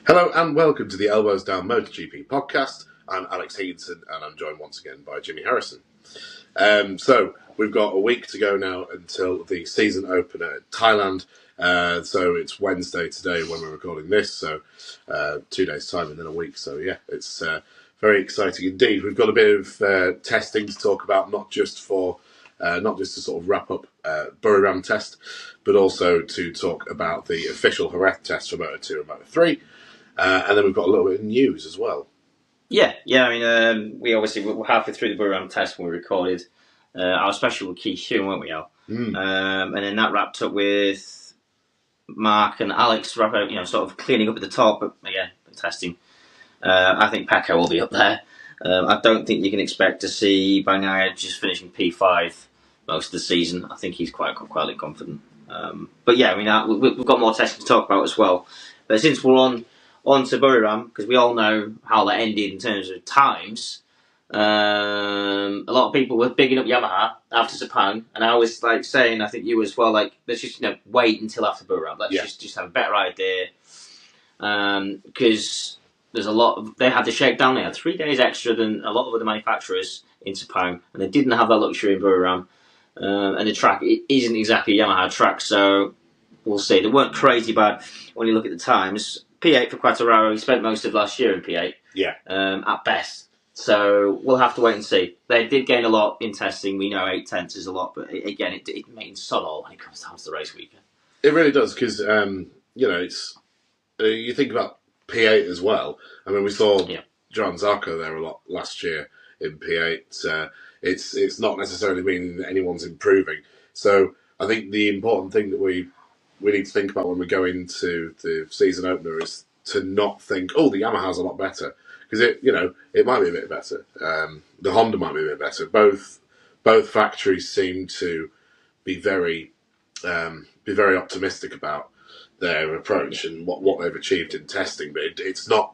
Hello and welcome to the Elbows Down MotoGP podcast. I'm Alex Higginson and I'm joined once again by Jimmy Harrison. So we've got a week to go now until the season opener at Thailand. So it's Wednesday today when we're recording this, so 2 days' time and then a week. So yeah, it's very exciting indeed. We've got a bit of testing to talk about, not just to sort of wrap up Buriram test, but also to talk about the official Jerez test for Moto2 and Moto3. And then we've got a little bit of news as well. Yeah. I mean, we obviously were halfway through the Buriram test when we recorded our special with Keith Hume, weren't we, Al? And then that wrapped up with Mark and Alex sort of cleaning up at the top, but again, testing. I think Pecco will be up there. I don't think you can expect to see Bagnaia just finishing P5 most of the season. I think he's quite confident. But yeah, I mean, we've got more testing to talk about as well. But since we're on to Buriram, because we all know how that ended in terms of times. A lot of people were bigging up Yamaha after Sepang, and I was saying, I think you as well, let's just wait until after Buriram. Let's just have a better idea, because there's a lot. They had to shake down. They had 3 days extra than a lot of other manufacturers in Sepang, and they didn't have that luxury in Buriram. And the track isn't exactly a Yamaha track, so we'll see. They weren't crazy bad when you look at the times. P8 for Quartararo. He spent most of last year in P8. Yeah. At best. So we'll have to wait and see. They did gain a lot in testing. We know 8/10 is a lot, but again, it means sod all when it comes down to the race weekend. It really does, because it's you think about P8 as well. I mean, we saw John Zarco there a lot last year in P8. It's not necessarily meaning that anyone's improving. So I think the important thing that we need to think about when we go into the season opener is to not think, oh, the Yamaha's a lot better, because it might be a bit better. The Honda might be a bit better. Both factories seem to be very optimistic about their approach and what they've achieved in testing. But it's not.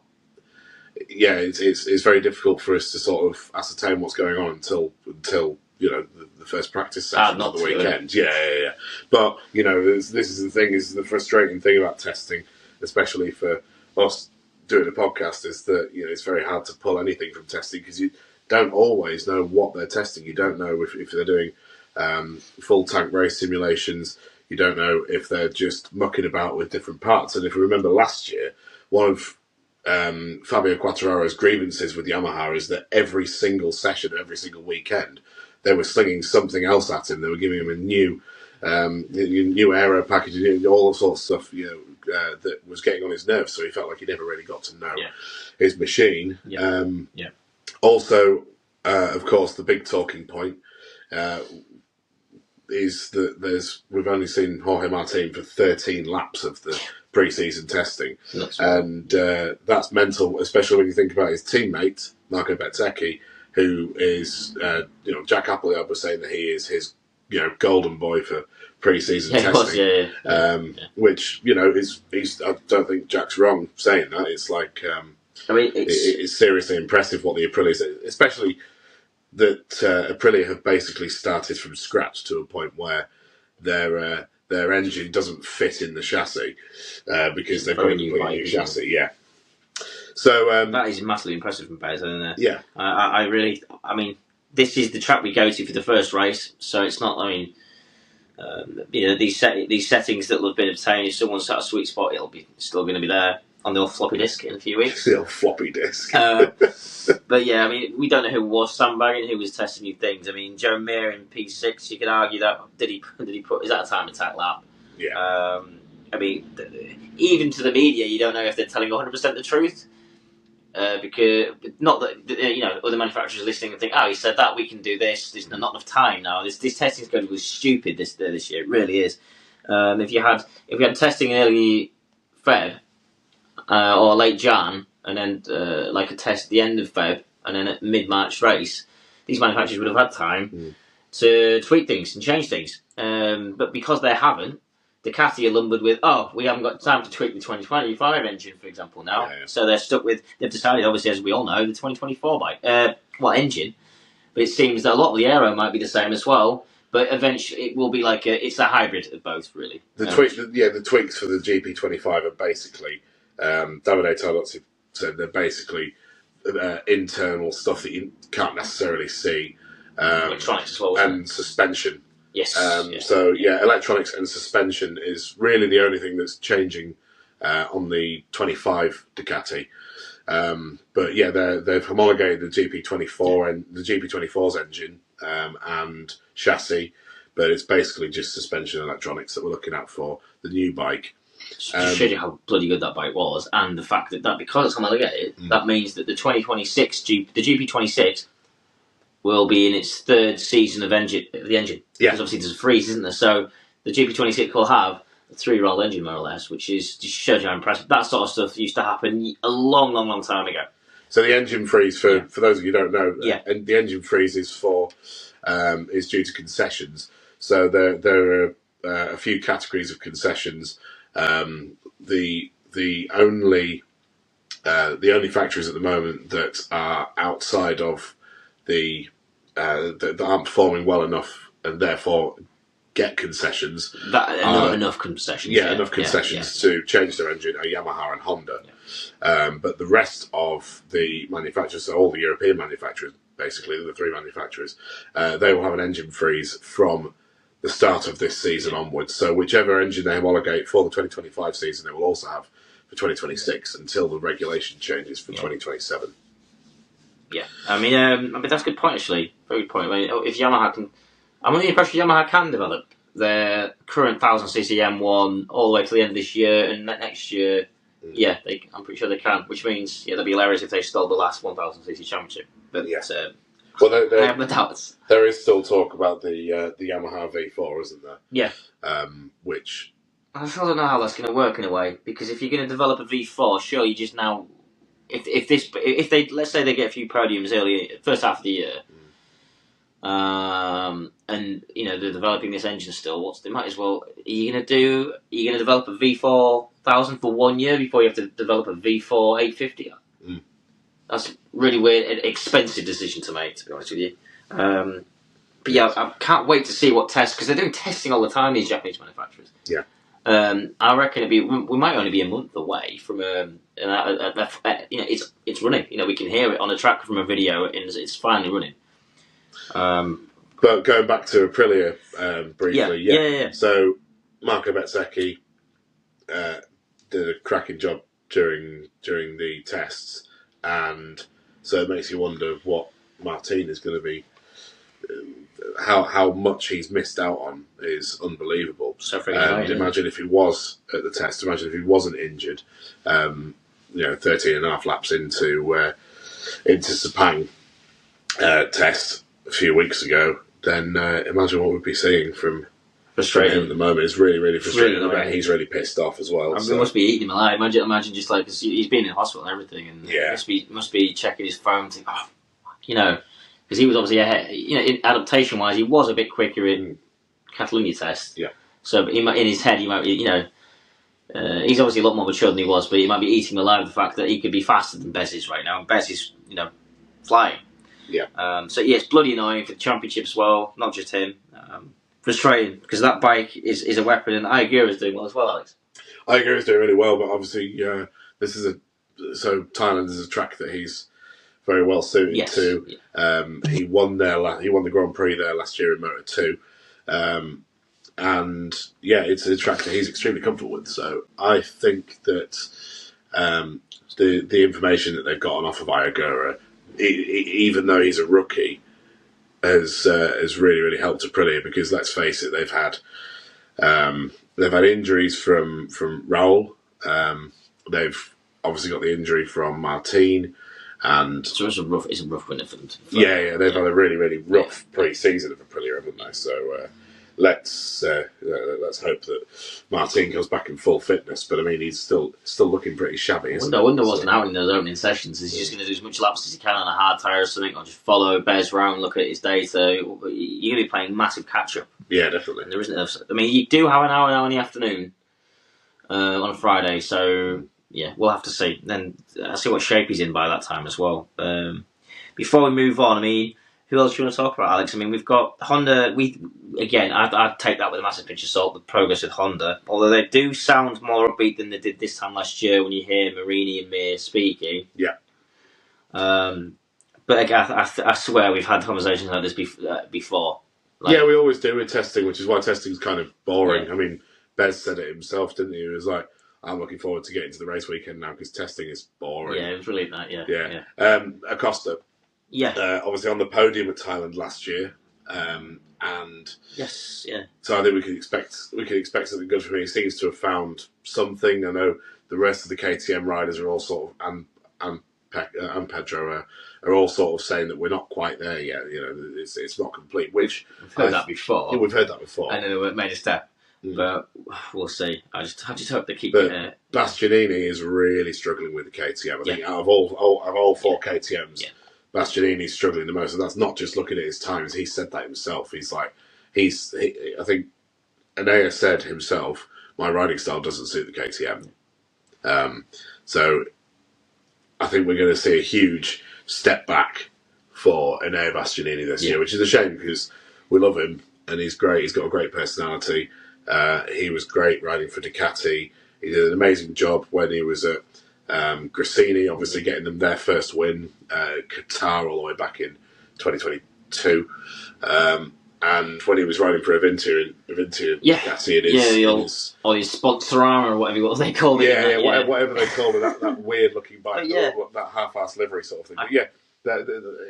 Yeah, it's very difficult for us to sort of ascertain what's going on until the first practice session on the weekend. Yeah. But this is the thing. Is the frustrating thing about testing, especially for us doing a podcast, is that it's very hard to pull anything from testing because you don't always know what they're testing. You don't know if they're doing full tank race simulations. You don't know if they're just mucking about with different parts. And if you remember last year, one of Fabio Quartararo's grievances with Yamaha is that every single session, every single weekend, they were slinging something else at him. They were giving him a new aero package, all sorts of stuff, that was getting on his nerves. So he felt like he never really got to know his machine. Also, of course, the big talking point is that we've only seen Jorge Martin for 13 laps of the pre-season testing, and that's mental, especially when you think about his teammate Marco Bezzecchi, who is Jack Appleyard was saying that he is his golden boy for pre-season testing, which is I don't think Jack's wrong saying that. It's like it's seriously impressive what the Aprilia, especially that Aprilia have basically started from scratch to a point where their engine doesn't fit in the chassis because they've got a completely new chassis. Yeah. So that is massively impressive from Bez, isn't it? Yeah. I mean, this is the track we go to for the first race, so it's not. I mean, these settings that will have been obtained, if someone's at a sweet spot, it'll be still going to be there on the old floppy disk in a few weeks. The old floppy disk. But yeah, I mean, we don't know who was sandbagging, who was testing new things. I mean, Joe Mir in P6, you could argue that did he put, is that a time attack lap? Yeah. I mean, even to the media, you don't know if they're telling 100% the truth. Because not that other manufacturers are listening and think, oh, he said that, we can do this. There's not enough time now. This testing schedule was stupid this year. It really is. If we had testing in early Feb or late Jan, and then like a test at the end of Feb, and then a mid-March race, these manufacturers would have had time to tweak things and change things. But because they haven't, Ducati are lumbered with, we haven't got time to tweak the 2025 engine, for example, now. Yeah. So they're stuck with, they've decided, obviously, as we all know, the 2024 engine. But it seems that a lot of the aero might be the same as well. But eventually it will be it's a hybrid of both, really. The tweaks for the GP25 are basically Davide Tardozzi said they're basically internal stuff that you can't necessarily see. Electronics as well, and suspension. Yes. So electronics and suspension is really the only thing that's changing on the 25 Ducati. But yeah, they've homologated the GP24 and the GP24's engine and chassis, but it's basically just suspension and electronics that we're looking at for the new bike. Just showed you how bloody good that bike was, and the fact that because it's homologated, that means that the 2026 the GP26 will be in its third season of the engine. Yeah. Because obviously there's a freeze, isn't there? So the GP26 will have a 3-year-old engine, more or less, which just shows you how impressive. That sort of stuff used to happen a long, long, long time ago. So the engine freeze, for those of you who don't know, and the engine freeze is is due to concessions. So there are a few categories of concessions. The only factories at the moment that are outside of that aren't performing well enough and therefore get concessions. Enough concessions. Enough concessions to change their engine are Yamaha and Honda. But the rest of the manufacturers, so all the European manufacturers, basically the 3 manufacturers, they will have an engine freeze from the start of this season onwards. So whichever engine they homologate for the 2025 season, they will also have for 2026 until the regulation changes for 2027. Yeah, I mean that's a good point, actually. Very good point. I mean, if Yamaha can, I'm under the impression Yamaha can develop their current 1000cc M1 all the way to the end of this year and next year. Yeah, I'm pretty sure they can. Which means, that'd be hilarious if they stole the last 1000cc championship. But I have my doubts. There is still talk about the Yamaha V4, isn't there? Yeah. Which I still don't know how that's going to work in a way, because if you're going to develop a V4, sure, you just now, if they let's say they get a few podiums early first half of the year, and they're developing this engine still, they might as well. Are you going to develop a V4000 for 1 year before you have to develop a V4 850? That's a really weird, expensive decision to make, to be honest with you. But yeah, I can't wait to see what tests, because they're doing testing all the time, these Japanese manufacturers. Yeah. I reckon we might only be a month away from it's running. We can hear it on a track from a video, and it's finally running. But going back to Aprilia briefly, yeah. So Marco Bezzecchi did a cracking job during the tests, and so it makes you wonder what Martin is going to be. How much he's missed out on is unbelievable. Imagine if he was at the test. Imagine if he wasn't injured. 13 and a half laps into Sepang test a few weeks ago. Then imagine what we'd be seeing from him at the moment. It's really, really frustrating. He's really pissed off as well. He must be eating him alive. Imagine just like, 'cause he's been in hospital and everything, and must be checking his phone, thinking, because he was obviously in adaptation wise, he was a bit quicker in Catalonia test. Yeah. So in his head, he might be, he's obviously a lot more mature than he was, but he might be eating alive the fact that he could be faster than Bez is right now, and Bez is, flying. Yeah. It's bloody annoying for the championship as well, not just him. Frustrating, because that bike is a weapon, and Aigura is doing well as well, Alex. Aigura is doing really well, but obviously, Thailand is a track that he's very well suited to. Yeah. He won the Grand Prix there last year in Moto2, and it's a track that he's extremely comfortable with. So I think that the information that they've gotten off of Aigura, even though he's a rookie, has really, really helped Aprilia, because let's face it, they've had injuries from Raul. They've obviously got the injury from Martin. And so it's a rough winter for them. They've had a really, really rough pre-season of Aprilia, haven't they? So let's hope that Martin comes back in full fitness. But I mean, he's still looking pretty shabby. I wonder wasn't out in those opening sessions. Is he just going to do as much laps as he can on a hard tyre or something, or just follow Bez around, look at his data? You're going to be playing massive catch up. Yeah, definitely. And there isn't enough. I mean, you do have an hour in the afternoon on a Friday, so. Yeah, we'll have to see. Then I'll see what shape he's in by that time as well. Before we move on, I mean, who else do you want to talk about, Alex? I mean, we've got Honda. again, I'd take that with a massive pinch of salt, the progress with Honda. Although they do sound more upbeat than they did this time last year when you hear Marini and Mir speaking. Yeah. But again, I swear we've had conversations like this before. Yeah, we always do with testing, which is why testing's kind of boring. Yeah. I mean, Bez said it himself, didn't he? He was like, I'm looking forward to getting to the race weekend now because testing is boring. Yeah, it was really that, Yeah. Acosta. Yeah. Obviously on the podium at Thailand last year. And yes, yeah. so I think we can expect something good from him. He seems to have found something. I know the rest of the KTM riders are all sort of and Pedro are all sort of saying that we're not quite there yet. You know, it's not complete. Which we've heard that before. Yeah, we've heard that before. And then they made a step, but we'll see. I just hope they keep. But Bastianini is really struggling with the KTM. I think out of all four KTMs. Bastianini's struggling the most, and that's not just looking at his times. He said that himself. He's like, I think Anea said himself, my riding style doesn't suit the KTM. So I think we're going to see a huge step back for Enea Bastianini this year, which is a shame because we love him and he's great. He's got a great personality. He was great riding for Ducati. He did an amazing job when he was at Gresini, obviously getting them their first win, Qatar all the way back in 2022, and when he was riding for Avintia Ducati, or his Sponsorama or whatever they called it. Whatever they called it, that weird looking bike, that half-ass livery sort of thing. But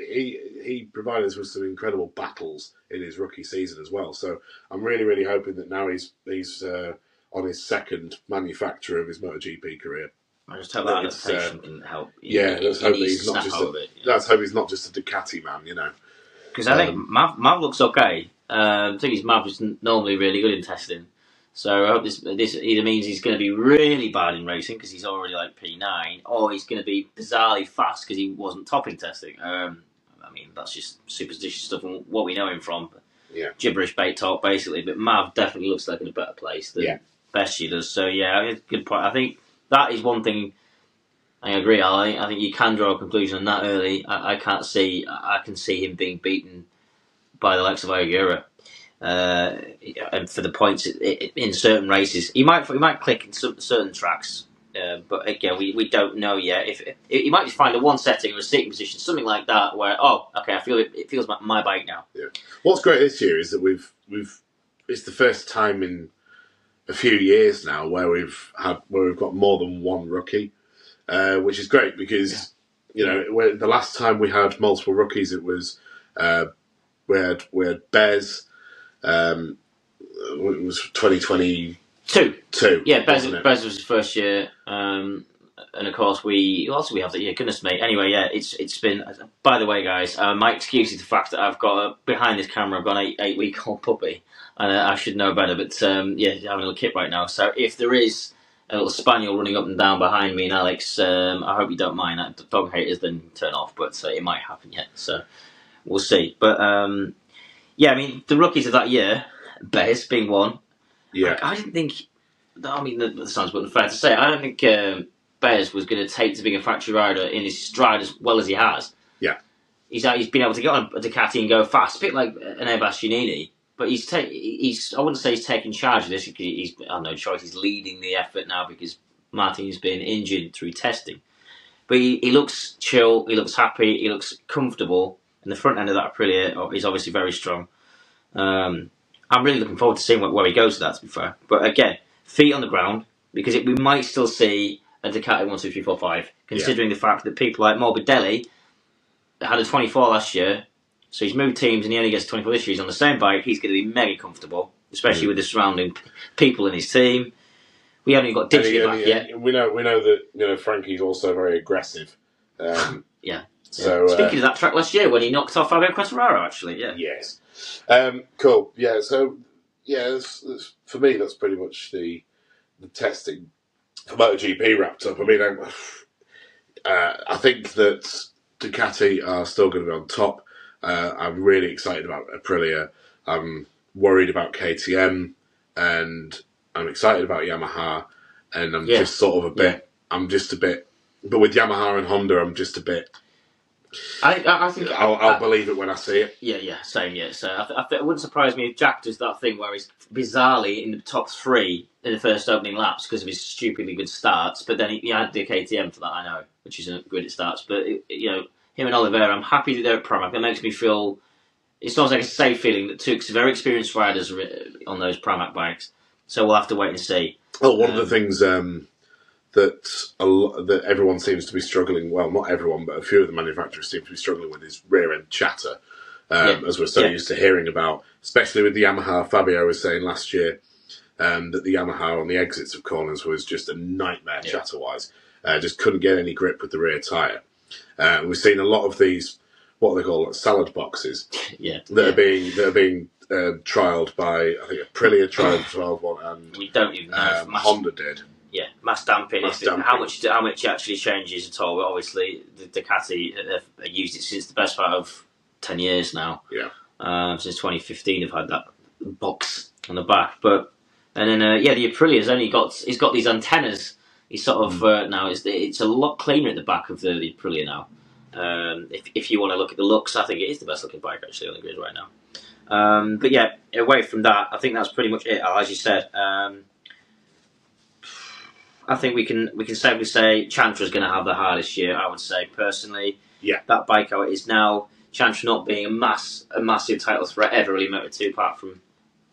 he provided us with some incredible battles in his rookie season as well. So I'm really, really hoping that now he's on his second manufacture of his MotoGP career. I just hope that adaptation can help. Let's hope he's not just a Ducati man, you know. Because I think Mav looks okay. The thing is, Mav is normally really good in testing, so I hope this either means he's going to be really bad in racing because he's already like P9, or he's going to be bizarrely fast because he wasn't top in testing. I mean, that's just superstitious stuff and what we know him from. Gibberish bait talk, basically. But Mav definitely looks like in a better place than Bessie does. So good point. I think that is one thing. I agree, Ali. I think you can draw a conclusion on that early. I can see him being beaten by the likes of Ayagura, and for the points in certain races. He might click in certain tracks, but again, we don't know yet. If he might just find a one setting or a sitting position, something like that, where I feel it feels like my bike now. Yeah. What's great this year is that we've it's the first time in a few years now where we've got more than one rookie. Which is great because the last time we had multiple rookies, it was we had Bez. It was 2022. Yeah, Bez was his first year, and of course who else do we have that year? Goodness me. Anyway, it's been. By the way, guys, my excuse is the fact that I've got behind this camera. I've got an 8-week-old puppy, and I should know better. But having a little kip right now. So if there is a little spaniel running up and down behind me and Alex, I hope you don't mind. Dog haters then turn off, but it might happen yet, so we'll see. But I mean, the rookies of that year, Bez being one. Yeah, I didn't think. I mean, that sounds unfair to say. I don't think Bez was going to take to being a factory rider in his stride as well as he has. Yeah, he's been able to get on a Ducati and go fast, a bit like an Bastianini. But I wouldn't say he's taking charge of this. He's no choice. He's leading the effort now because Martin's been injured through testing. But he looks chill. He looks happy. He looks comfortable. And the front end of that Aprilia is obviously very strong. I'm really looking forward to seeing where he goes with that, to be fair. But again, feet on the ground, because we might still see a Ducati 1, 2, 3, 4, 5, considering the fact that people like Morbidelli had a 24 last year. So he's moved teams and he only gets 24 this year. He's on the same bike. He's going to be mega comfortable, especially with the surrounding people in his team. We haven't even got Ditchy back yet. We know that Frankie's also very aggressive. So speaking of that track last year when he knocked off Fabio Quartararo, actually, Yes. Cool. Yeah. So that's, for me, that's pretty much the testing for MotoGP wrapped up. I mean, I think that Ducati are still going to be on top. I'm really excited about Aprilia. I'm worried about KTM, and I'm excited about Yamaha. And I'm just sort of a bit. I'm just a bit. But with Yamaha and Honda, I'm just a bit. I think I'll believe it when I see it. Yeah, same. Yeah, so it wouldn't surprise me if Jack does that thing where he's bizarrely in the top 3 in the first opening laps because of his stupidly good starts. But then he had the KTM for that, I know, which isn't good at starts. But him and Oliveira, I'm happy that they're at Pramac. That makes me feel. It's almost like a safe feeling that 2 very experienced riders on those Pramac bikes. So we'll have to wait and see. Oh, one of the things that everyone seems to be struggling. Well, not everyone, but a few of the manufacturers seem to be struggling with is rear end chatter. As we're so used to hearing about, especially with the Yamaha. Fabio was saying last year that the Yamaha on the exits of corners was just a nightmare chatter-wise. Just couldn't get any grip with the rear tyre. We've seen a lot of these, what they call salad boxes, that are being trialled by, I think Aprilia trialled 12 one, and we don't even know if Honda did. Yeah, mass damping. How much it actually changes at all? But obviously, the Ducati have used it since the best part of 10 years now. Yeah, since 2015, they've had that box on the back. But and then the Aprilia's he's got these antennas. He's sort of now it's a lot cleaner at the back of the Aprilia now. If you want to look at the looks, I think it is the best looking bike actually on the grid right now. But yeah, away from that, I think that's pretty much it. As you said. I think we can safely say Chantra's going to have the hardest year. I would say personally, that bike out is now Chantra not being a massive title threat ever really Moto2 apart from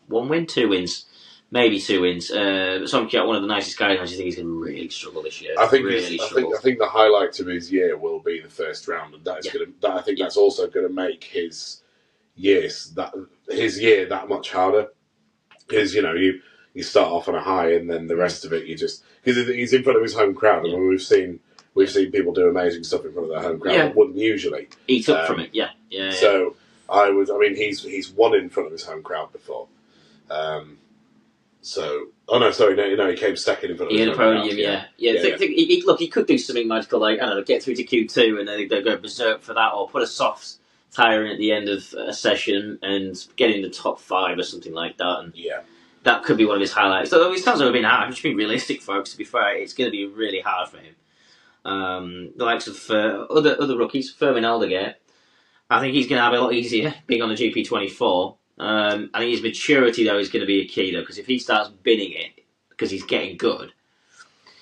1 win, 2 wins, maybe 2 wins. But Somkiat, one of the nicest guys, I just think he's going to really struggle this year. I think the highlight of his year will be the first round, and that is I think that's also going to make his year that much harder because you start off on a high, and then the rest of it because he's in front of his home crowd, and we've seen people do amazing stuff in front of their home crowd that wouldn't usually eat up from it. Yeah. So he's won in front of his home crowd before. He came second in front of his home podium, crowd. Look, he could do something magical like, I don't know, get through to Q2 and then they go berserk for that, or put a soft tyre in at the end of a session and get in the top 5 or something like that. And that could be one of his highlights. So it sounds like being hard. Just being realistic, folks. To be fair, it's going to be really hard for him. The likes of other rookies, Fermin Aldeguer, I think he's going to have it a lot easier being on the GP24. I think his maturity though is going to be a key though, because if he starts binning it because he's getting good,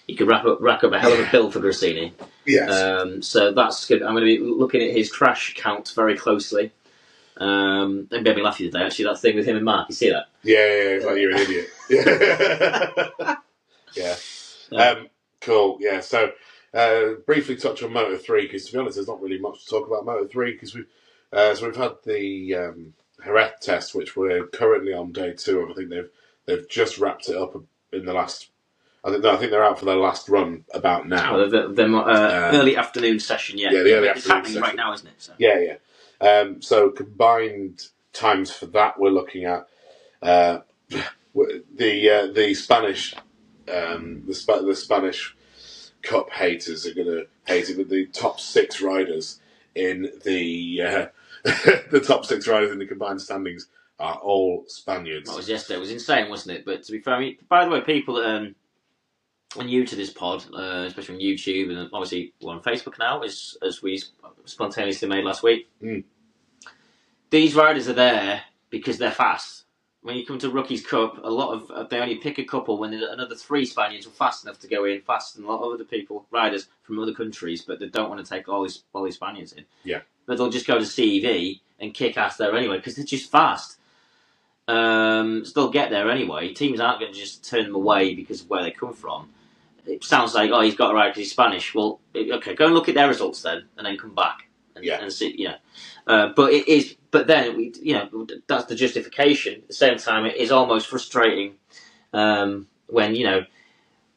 he could rack up a hell of a bill for Grassini. Yes. So that's good. I'm going to be looking at his crash count very closely. And made me laugh the other day, actually, that thing with him and Mark. You see that? Yeah, it's like you're an idiot. Yeah. Cool, yeah. So, briefly touch on Moto3, because to be honest, there's not really much to talk about Moto3, because we've had the Jerez test, which we're currently on day 2 of. I think they've just wrapped it up in the last... I think they're out for their last run about now. Early afternoon session, Yeah, the early afternoon session. It's happening right now, isn't it? So. Yeah. So combined times for that, we're looking at the Spanish the Spanish Cup haters are going to hate it, but the top 6 riders in the the top 6 riders in the combined standings are all Spaniards. That was yesterday. It was insane, wasn't it? But to be fair, by the way, people that are new to this pod, especially on YouTube, and obviously we're on Facebook now, as we spontaneously made last week. These riders are there because they're fast. When you come to Rookies Cup, a lot of they only pick a couple when another 3 Spaniards were fast enough to go in faster than a lot of other riders from other countries, but they don't want to take all these Spaniards in. Yeah. But they'll just go to CEV and kick ass there anyway because they're just fast. So they'll get there anyway. Teams aren't going to just turn them away because of where they come from. It sounds like, he's got a ride because he's Spanish. Well, okay, go and look at their results then, and then come back and see. But it is. But then that's the justification. At the same time, it is almost frustrating when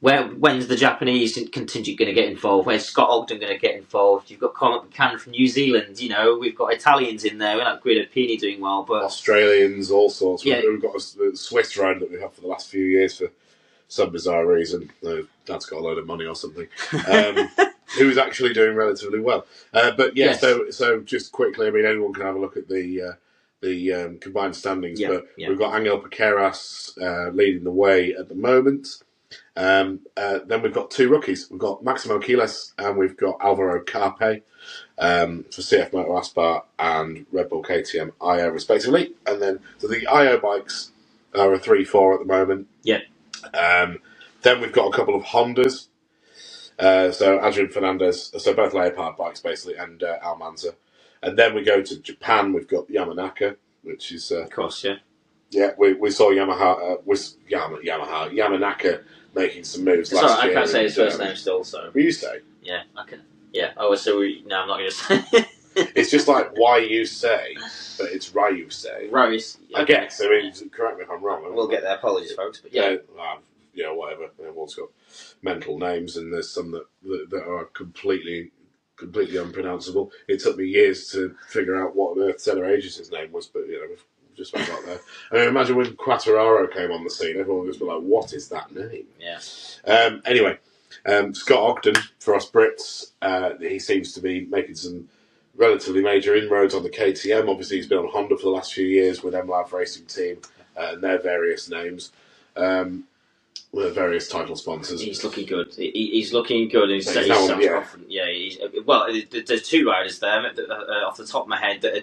when's the Japanese contingent going to get involved? Where's Scott Ogden going to get involved? You've got Cormac McCann from New Zealand. We've got Italians in there. We've got Guido Pini doing well, but Australians, all sorts. Yeah. We've got a Swiss rider that we've had for the last few years for some bizarre reason. Dad's got a load of money or something. Who is actually doing relatively well. But yes. So just quickly, anyone can have a look at the combined standings. But we've got Angel Piqueras leading the way at the moment. Then we've got two rookies. We've got Maximo Quiles and we've got Alvaro Carpe for CF Moto Aspar and Red Bull KTM IO respectively. And then so the IO bikes are a 3-4 at the moment. Yeah. Then we've got a couple of Hondas. So Adrian Fernandez, so both Leopard bikes basically, and Almanza. And then we go to Japan. We've got Yamanaka, which is of course, yeah. Yeah, we saw Yamanaka making some moves last Sorry, year. I can't say his first name still, so... Will you say? Yeah, I can. Yeah. Oh, so no, I'm not going to say. It's just like why you say, but it's Ryu say. Rose. I guess. I mean, correct me if I'm wrong. We'll get there. Apologies, folks. But yeah. Whatever. Everyone's got mental names, and there's some that are completely unpronounceable. It took me years to figure out what on earth Senna Aegis' name was, but we've just about got there. I mean, imagine when Quattararo came on the scene, everyone would just be like, "What is that name?" Yeah. Anyway, Scott Ogden for us Brits, he seems to be making some relatively major inroads on the KTM. Obviously, he's been on Honda for the last few years with MLAV Racing Team and their various names. With various title sponsors. He's looking good. He's looking good. He's confident. Yeah. There's two riders there off the top of my head that are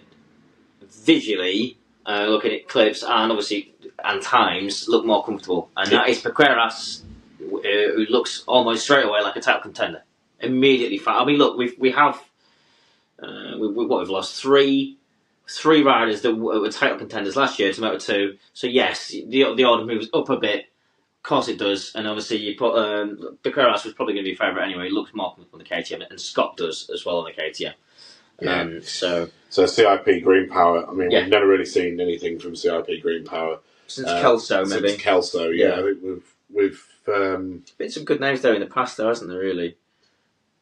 visually looking at clips and obviously and times look more comfortable. And that is Pequeiras, who looks almost straight away like a title contender. Immediately. I mean, look, we've lost three riders that were title contenders last year to Moto2. So yes, the order moves up a bit. Of course it does, and obviously you put Pequeiras was probably going to be favourite anyway. He looks more comfortable on the KTM, and Scott does as well on the KTM. Yeah. So CIP Green Power. I mean, we've never really seen anything from CIP Green Power since Kelso, maybe. Since Kelso, yeah. I think we've been some good names there in the past, though, hasn't there? Really,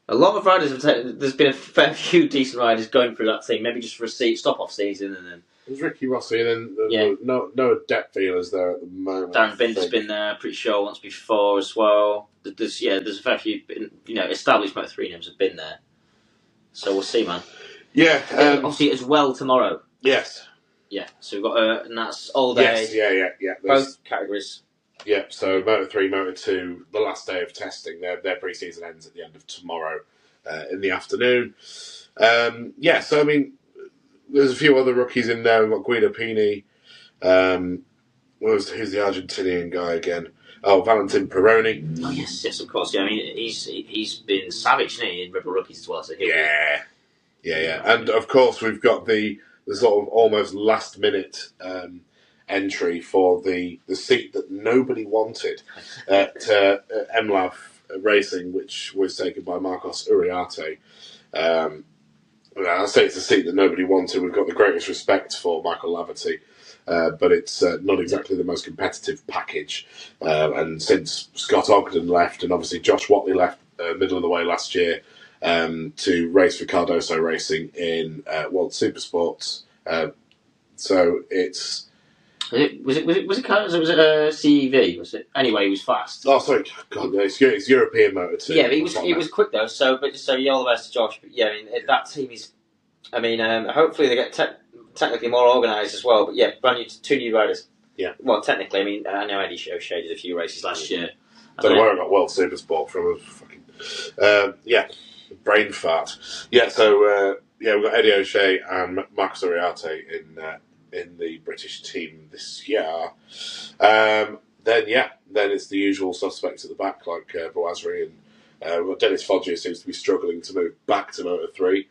a lot of riders have taken. There's been a fair few decent riders going through that team, maybe just for a stop-off season, and then. There's Ricky Rossi, and then no depth feelers there at the moment. Darren Binder's been there, pretty sure, once before as well. There's a fair few, established Moto3 names have been there. So we'll see, man. Yeah. Obviously, as well tomorrow. Yes. Yeah, so we've got, and that's all day. Yes, yeah. Both categories. Yeah, so Moto3, Moto2, the last day of testing, their pre-season ends at the end of tomorrow in the afternoon. So I mean, there's a few other rookies in there. We've got Guido Pini. Who's the Argentinian guy again? Oh, Valentin Peroni. Oh, yes, of course. Yeah, I mean, he's been savage, hasn't he, in Red Bull Rookies as well. So yeah. And, of course, we've got the sort of almost last-minute entry for the seat that nobody wanted at MLAV Racing, which was taken by Marcos Uriarte. I say it's a seat that nobody wanted. We've got the greatest respect for Michael Laverty, but it's not exactly the most competitive package. And since Scott Ogden left, and obviously Josh Watley left middle of the way last year to race for Cardoso Racing in World Supersports, so it's. Was it Cardoso? Was it CEV? Was it anyway? He was fast. Oh, sorry, God, no, it's European Moto2. Yeah, but he was quick though. So yeah, all the best to Josh. But yeah, I mean that team is. I mean, hopefully they get technically more organised as well. But yeah, brand new, two new riders. Yeah. Well, technically, I mean, I know Eddie O'Shea did a few races last year. Don't know where I got World Supersport from. Brain fart. Yeah, so we've got Eddie O'Shea and Marcus Uriarte in the British team this year. Then it's the usual suspects at the back, like Bouazri, and Dennis Foggia seems to be struggling to move back to Moto3.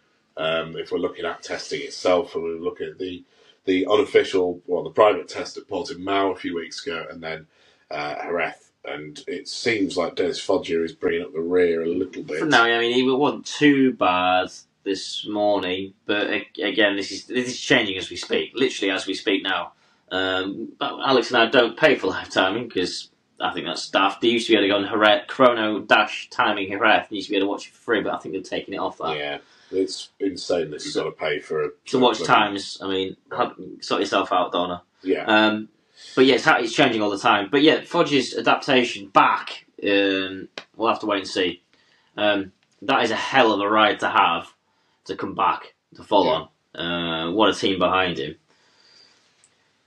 If we're looking at testing itself, and we're looking at the unofficial, the private test at Portimao a few weeks ago, and then Jerez. And it seems like Dennis Foggia is bringing up the rear a little bit. For now, I mean, he wasn't too bad this morning, but again, this is changing as we speak, literally as we speak now. But Alex and I don't pay for live timing because I think that's daft. They used to be able to go on Jerez, chrono dash timing Jerez. They used to be able to watch it for free, but I think they're taking it off that. Yeah, it's insane that you've got to pay for to watch times. I mean, sort yourself out, Donna. Yeah. But yeah, it's changing all the time. But yeah, Fodge's adaptation back, we'll have to wait and see. That is a hell of a ride to have to come back to follow on. What a team behind him.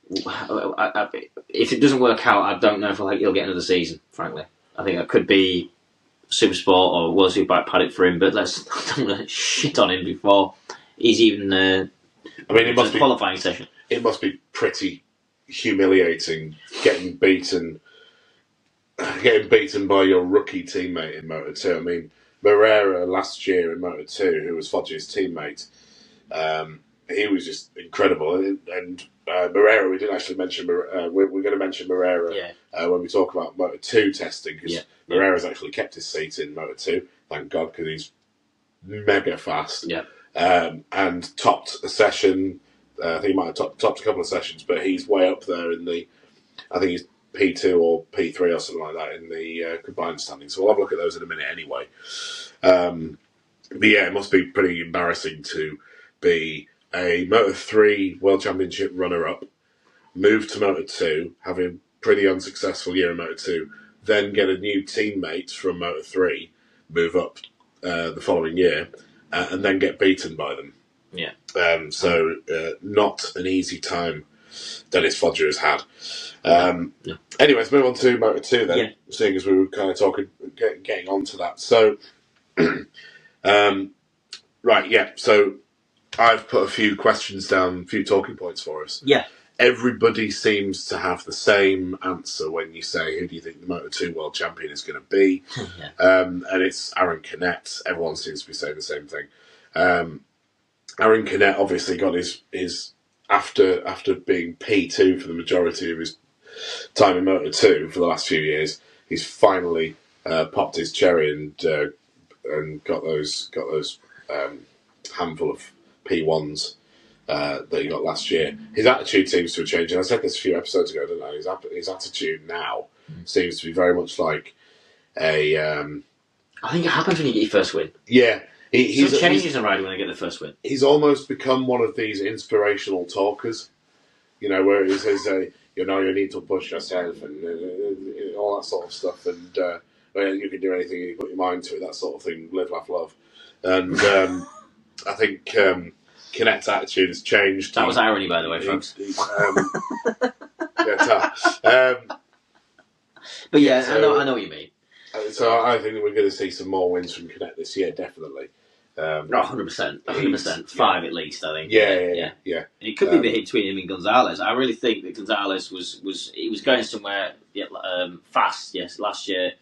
If it doesn't work out, I don't know if he'll get another season, frankly. I think that could be Supersport or World Superbike paddock for him. But let's don't want to shit on him before he's even. I mean, it must be qualifying session. It must be pretty humiliating getting beaten by your rookie teammate in Moto2. I mean, Moreira last year in Moto2, who was Foggia's teammate, he was just incredible. And Moreira, we didn't actually mention. We're going to mention Moreira when we talk about Moto2 testing, because Moreira's actually kept his seat in Moto2, thank God, because he's mega fast. Yeah. And topped a session. I think he might have topped a couple of sessions, but he's way up there in the. I think he's P2 or P3 or something like that in the combined standing. So we'll have a look at those in a minute anyway. But yeah, it must be pretty embarrassing to be a Moto3 World Championship runner-up, move to Moto2, have a pretty unsuccessful year in Moto2, then get a new teammate from Moto3, move up the following year, and then get beaten by them. Yeah. So not an easy time Dennis Foggia has had. Anyways, move on to Moto2 then, seeing as we were kind of getting on to that. So, so I've put a few questions down, a few talking points for us. Yeah. Everybody seems to have the same answer when you say, who do you think the Moto2 World Champion is going to be? And it's Aaron Canet. Everyone seems to be saying the same thing. Aaron Canet obviously got his after being P2 for the majority of his time in Moto2 for the last few years, he's finally popped his cherry and got those handful of P1s that he got last year. His attitude seems to have changed, and I said this a few episodes ago, didn't I? His attitude now seems to be very much like a. I think it happens when you get your first win. Yeah. Some changes in riding when they get the first win. He's almost become one of these inspirational talkers, where he says, you need to push yourself and all that sort of stuff, and you can do anything you put your mind to it, that sort of thing, live, laugh, love. And I think Canet's attitude has changed. That was irony, by the way, folks. But yeah, so, I know what you mean. So I think we're going to see some more wins from Canet this year, definitely. 100%. 5 at least, I think. Yeah. And it could be a bit between him and Gonzalez. I really think that Gonzalez was going somewhere fast, last year.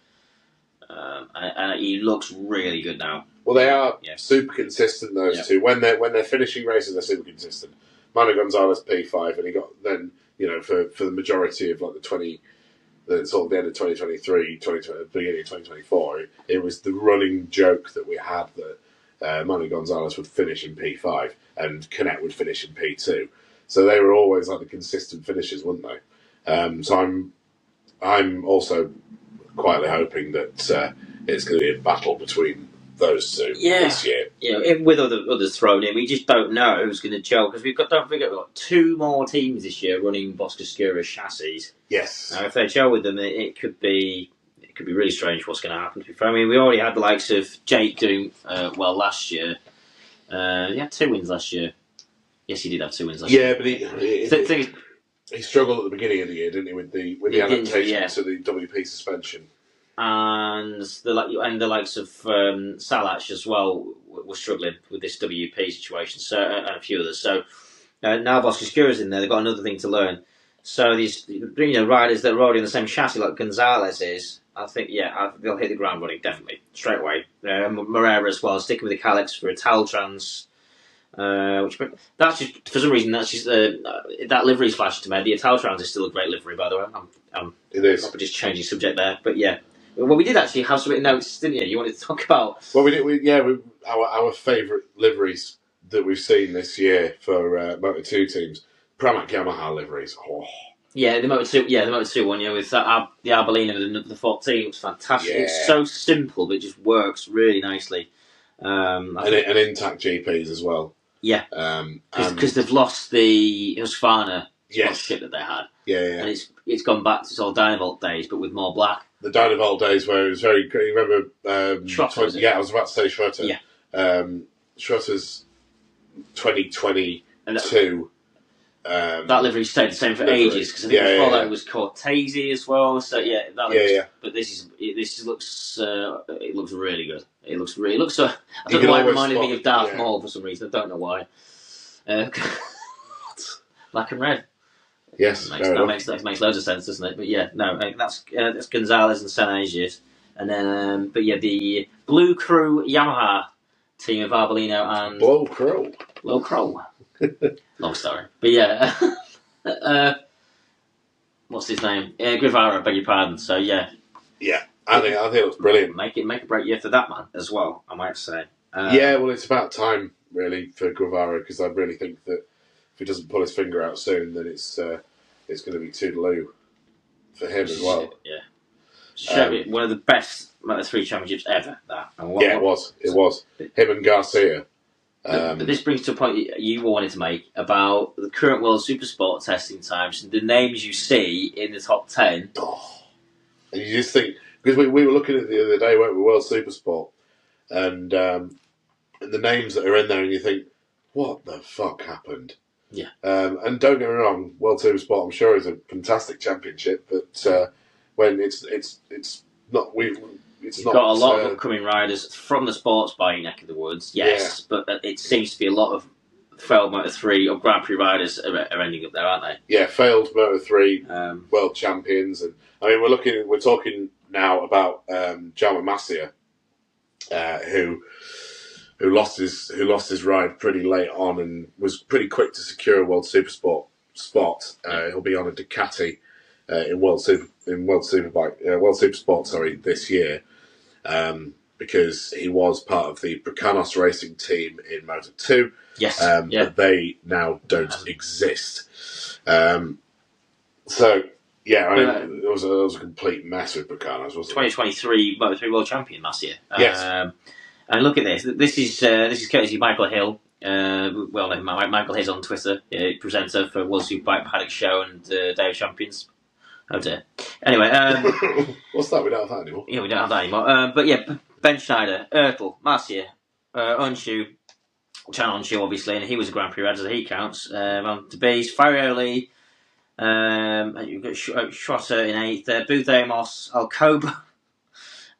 And he looks really good now. Well, they are super consistent, those two. When they're finishing races, they're super consistent. Manu Gonzalez P5, and he got then, for the majority of the sort of the end of 2023, beginning of 2024, it was the running joke that we had that Manu Gonzalez would finish in P5 and Canet would finish in P2. So they were always like the consistent finishers, weren't they? So I'm also quietly hoping that it's going to be a battle between those two this year. With others thrown in, we just don't know who's going to gel, because don't forget we've got 2 more teams this year running Boscoscura chassis. Yes. Now, if they gel with them, it could be really strange what's going to happen. To be fair, I mean, we already had the likes of Jake doing well last year. He had 2 wins last year. Yes, he did have 2 wins last year. Yeah, but he struggled at the begining of the year, didn't he, with the adaptation to the WP suspension. And the likes of Salach as well were struggling with this WP situation, so and a few others. So now Boscoscura's in there, they've got another thing to learn. So these riders that are already on the same chassis like Gonzalez is, I think they'll hit the ground running definitely straight away. Moreira as well, sticking with the Calyx for a Taltrans. Which that's just for some reason that livery's flashing to me. The Taltrans is still a great livery, by the way. It is. Probably just changing subject there, but yeah. Well, we did actually have some notes, didn't you? You wanted to talk about? Well, we did. Our favourite liveries that we've seen this year for Moto2 teams, Pramac Yamaha liveries. Oh. Yeah, the Moto2 one, with the Arbolino and the 14, it was fantastic. Yeah. It's so simple, but it just works really nicely. And intact GPs as well. Yeah, because they've lost the Husqvarna sponsorship that they had. Yeah. And it's gone back to its old Dynavolt days, but with more black. The Dynavolt days where it was very great. You remember? Schrotter, I was about to say Schrotter. Yeah. Schrotter's 2022 That livery stayed the same for livery. ages because I think before that it was Cortese as well. So yeah, that looks, but this looks it looks really good. It looks really I don't know why it reminded me of Darth Maul for some reason. I don't know why. Black and red. Yes, that makes loads of sense, doesn't it? But yeah, no, that's Gonzalez and Sanagis, and then the Blue Crew Yamaha team of Arbolino and Blow Crow. Long story, but yeah, what's his name? Guevara, beg your pardon. So yeah, I think it looks brilliant. Make a break year for that man as well. I might say. Well, it's about time really for Guevara because I really think that if he doesn't pull his finger out soon, then it's going to be toodaloo for him as well. Yeah, one of the best Moto3 championships ever. That. It was. Him and Garcia. But this brings to a point you wanted to make about the current World Supersport testing times and the names you see in the top 10. And you just think, because we were looking at it the other day, weren't we, World Supersport, and the names that are in there, and you think, what the fuck happened? Yeah. And don't get me wrong, World Supersport, I'm sure, is a fantastic championship, but when it's not, it's You've not, got a lot of upcoming riders from the sports buying neck of the woods, yes, but it seems to be a lot of failed Moto3 or Grand Prix riders are ending up there, aren't they? Yeah, failed Moto3 world champions, and I mean we're talking now about Jaume Masia, who lost his ride pretty late on and was pretty quick to secure a World Supersport spot. He'll be on a Ducati in World Supersport this year. Because he was part of the Pracanos racing team in Moto2. Yes. But they now don't exist. It was a complete mess with Pracanos, wasn't it? 2023 Moto3 world champion last year. Yes. And look at this. This is courtesy Michael Hill. Michael Hill's on Twitter, presenter for World Superbike Paddock Show and Day of Champions. Oh dear. Anyway, what's that? We don't have that anymore. Yeah, we don't have that anymore. But yeah, Ben Schneider, Ertl, Masia, Unshu, Chan Unshu, obviously, and he was a Grand Prix rider, so he counts. On to Bees, Farioli, you've got Schrotter in 8th, Booth Amos, Alcoba,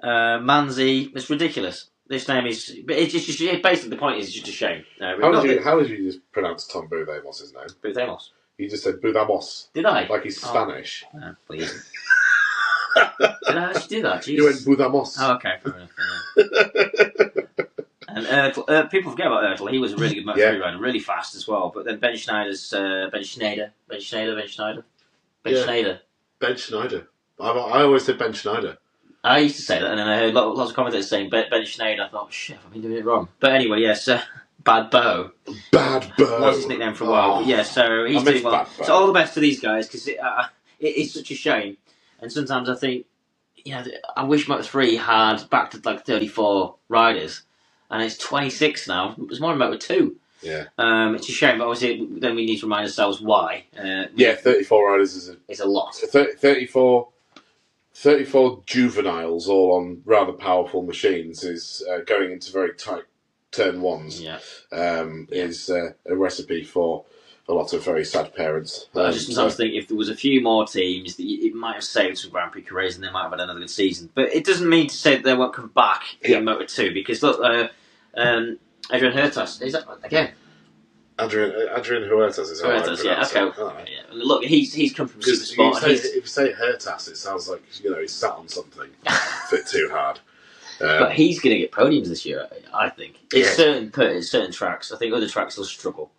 Manzi. It's ridiculous. This name is. It's just basically the point is just a shame. How did you just pronounce Tom Booth Amos' name? Booth Amos. You just said Booth Amos. Did I? Like he's Spanish. Oh, please. Did I actually do that? Jeez. You went Booth Amos. Oh, okay, fair enough. And Ertl, people forget about Ertl. He was a really good Moto3 rider, really fast as well. But then Ben Schneider's Ben Schneider. Ben Schneider. Ben Schneider. I always said Ben Schneider. I used to say that, and then I heard lots of commentators saying Ben Schneider. I thought, shit, I've been doing it wrong. But anyway, yes, Bad Bo. Bad Bo. Was his nickname for a while. But yeah, so he's doing well. So all the best to these guys, because it is such a shame. And sometimes I think, I wish Moto3 had back to like 34 riders, and it's 26 now. It was more in Moto2. Yeah. It's a shame, but obviously then we need to remind ourselves why. 34 riders is a lot. 34 juveniles, all on rather powerful machines, is going into very tight turn ones. Is a recipe for a lot of very sad parents. But I just sometimes think if there was a few more teams, it might have saved some Grand Prix careers and they might have had another good season. But it doesn't mean to say that they won't come back in Moto2, because look, Adrian Huertas, is that again? Adrian Huertas is how I pronounce it. Okay. Yeah. Look, he's come from Supersport. If you say Huertas, it sounds like he's sat on something a bit too hard. But he's going to get podiums this year, I think. It's certain tracks. I think other tracks will struggle.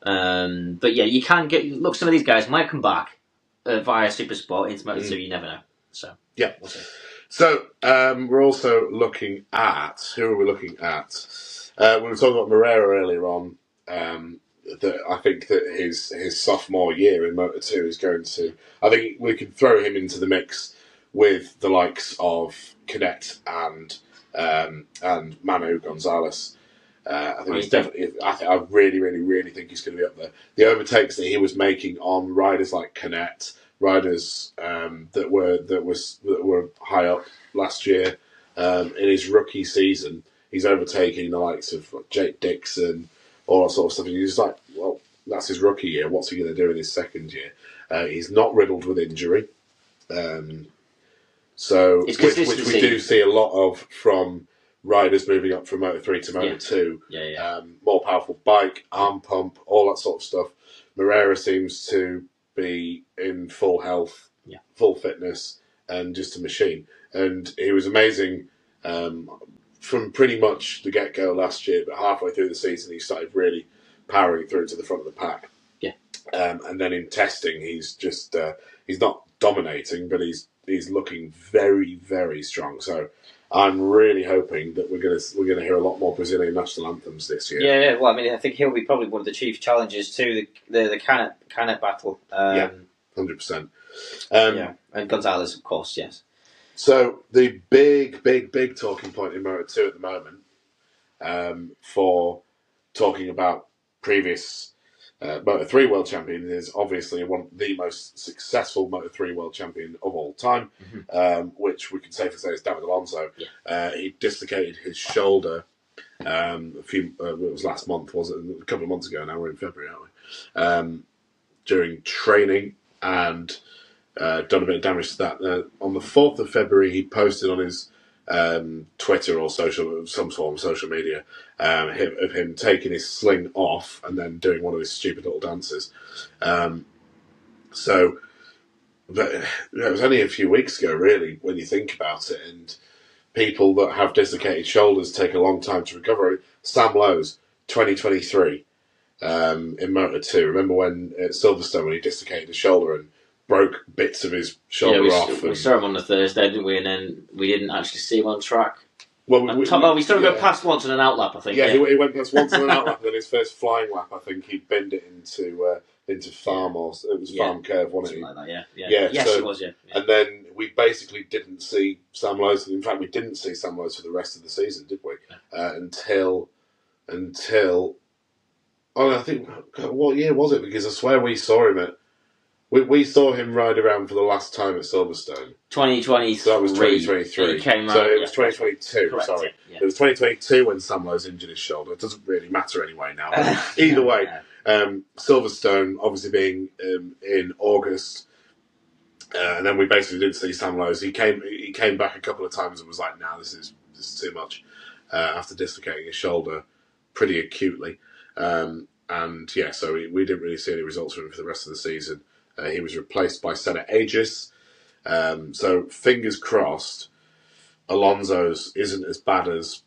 But yeah, you can get. Look, some of these guys might come back via Supersport into Moto2. You never know. So yeah, we'll see. So we're also looking at who are we looking at? We were talking about Moreira earlier on. That I think that his sophomore year in Moto2 is going to. I think we could throw him into the mix with the likes of Canet and Manu Gonzalez. I think he's definitely. I really, really, really think he's going to be up there. The overtakes that he was making on riders like Canet, riders that were high up last year in his rookie season, he's overtaking the likes of Jake Dixon, all that sort of stuff. And he's like, well, that's his rookie year. What's he going to do in his second year? He's not riddled with injury. So, which we do see a lot of from riders moving up from Moto3 to Moto2. More powerful bike, arm pump, all that sort of stuff. Moreira seems to be in full health, full fitness, and just a machine. And he was amazing from pretty much the get-go last year, but halfway through the season he started really powering through to the front of the pack. And then in testing he's just he's not dominating, but he's looking very, very strong. So I'm really hoping that we're gonna hear a lot more Brazilian national anthems this year. Yeah. Well, I mean, I think he'll be probably one of the chief challenges to the Canet battle. 100%. And Gonzalez, of course, yes. So the big talking point in Moto2 at the moment, for talking about previous Moto3 world champion, is obviously the most successful Moto3 world champion of all time, which we can safely say is David Alonso. He dislocated his shoulder it was last month, was it? A couple of months ago now, we're in February, aren't we? During training, and done a bit of damage to that. On the 4th of February, he posted on his Twitter or some form of social media of him taking his sling off and then doing one of his stupid little dances. So but it was only a few weeks ago, really, when you think about it. And people that have dislocated shoulders take a long time to recover. Sam Lowes, 2023, in Moto2. Remember when at Silverstone when he dislocated his shoulder and broke bits of his shoulder off? We saw him on the Thursday, didn't we? And then we didn't actually see him on track. Well, we saw him go past once on an outlap, I think. Yeah, he went past once on an outlap, and then his first flying lap, I think he binned it into farm, or it was farm curve, wasn't it? Like that, yes, it was, yeah. And then we basically didn't see Sam Lowes. In fact, we didn't see Sam Lowes for the rest of the season, did we? Until I think, what year was it? Because I swear we saw him we saw him ride around for the last time at Silverstone. 2023. So that was 2023. He came so out, it was 2022, correct, sorry. yeah. It was 2022 when Sam Lowes injured his shoulder. It doesn't really matter anyway now. Either way, Silverstone obviously being in August, and then we basically didn't see Sam Lowes. He came back a couple of times and was like, "Nah, this is too much." After dislocating his shoulder pretty acutely, so we didn't really see any results from him for the rest of the season. He was replaced by Senna Aegis. So fingers crossed, Alonso's isn't as bad as